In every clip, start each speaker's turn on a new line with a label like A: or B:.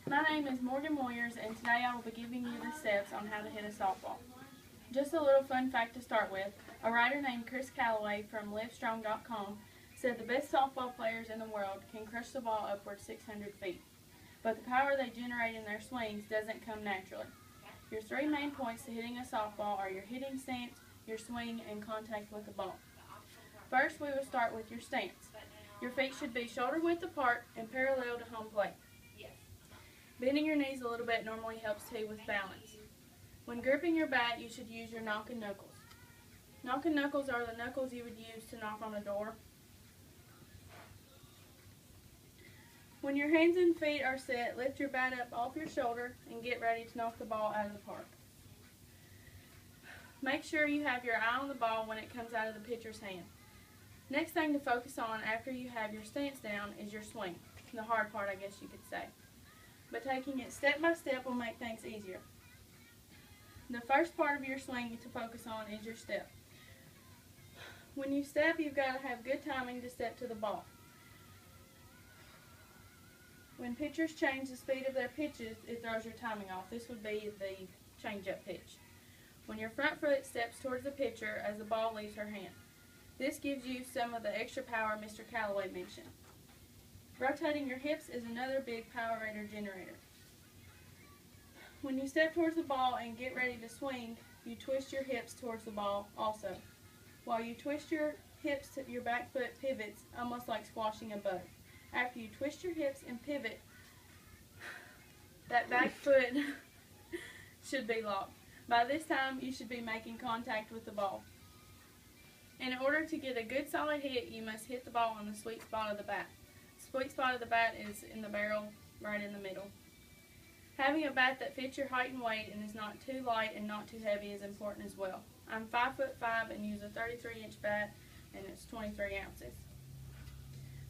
A: My name is Morgan Moyers, and today I will be giving you the steps on how to hit a softball. Just a little fun fact to start with, a writer named Chris Calloway from Livestrong.com said the best softball players in the world can crush the ball upward 600 feet, but the power they generate in their swings doesn't come naturally. Your three main points to hitting a softball are your hitting stance, your swing, and contact with the ball. First, we will start with your stance. Your feet should be shoulder width apart and parallel to home plate. Bending your knees a little bit normally helps too with balance. When gripping your bat, you should use your knocking knuckles. Knocking knuckles are the knuckles you would use to knock on a door. When your hands and feet are set, lift your bat up off your shoulder and get ready to knock the ball out of the park. Make sure you have your eye on the ball when it comes out of the pitcher's hand. Next thing to focus on after you have your stance down is your swing. The hard part, I guess you could say. But taking it step by step will make things easier. The first part of your swing to focus on is your step. When you step, you've got to have good timing to step to the ball. When pitchers change the speed of their pitches, it throws your timing off. This would be the change-up pitch. When your front foot steps towards the pitcher as the ball leaves her hand. This gives you some of the extra power Mr. Calloway mentioned. Rotating your hips is another big power generator. When you step towards the ball and get ready to swing, you twist your hips towards the ball also. While you twist your hips, your back foot pivots almost like squashing a bug. After you twist your hips and pivot, that back foot should be locked. By this time, you should be making contact with the ball. In order to get a good solid hit, you must hit the ball on the sweet spot of the bat. The sweet spot of the bat is in the barrel, right in the middle. Having a bat that fits your height and weight and is not too light and not too heavy is important as well. I'm 5'5" and use a 33-inch bat, and it's 23 ounces.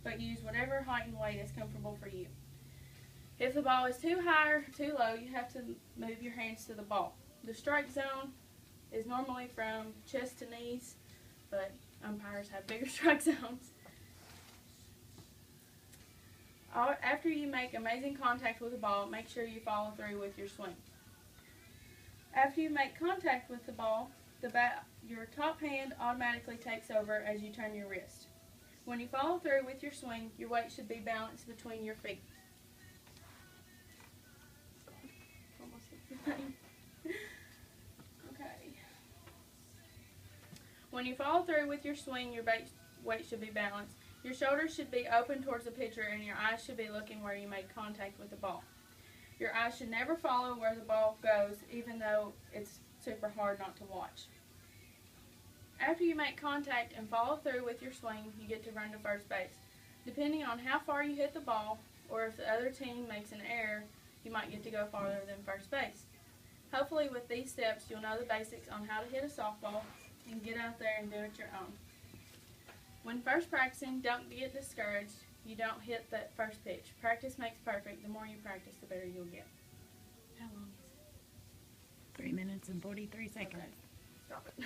A: But use whatever height and weight is comfortable for you. If the ball is too high or too low, you have to move your hands to the ball. The strike zone is normally from chest to knees, but umpires have bigger strike zones. After you make amazing contact with the ball, make sure you follow through with your swing. After you make contact with the ball, your top hand automatically takes over as you turn your wrist. When you follow through with your swing, your weight should be balanced between your feet. Okay. When you follow through with your swing, your weight should be balanced. Your shoulders should be open towards the pitcher and your eyes should be looking where you made contact with the ball. Your eyes should never follow where the ball goes, even though it's super hard not to watch. After you make contact and follow through with your swing, you get to run to first base. Depending on how far you hit the ball, or if the other team makes an error, you might get to go farther than first base. Hopefully with these steps, you'll know the basics on how to hit a softball and get out there and do it your own. When first practicing, don't get discouraged. You don't hit that first pitch. Practice makes perfect. The more you practice, the better you'll get. How long is it?
B: 3 minutes and 43 seconds.
A: Okay. Stop it.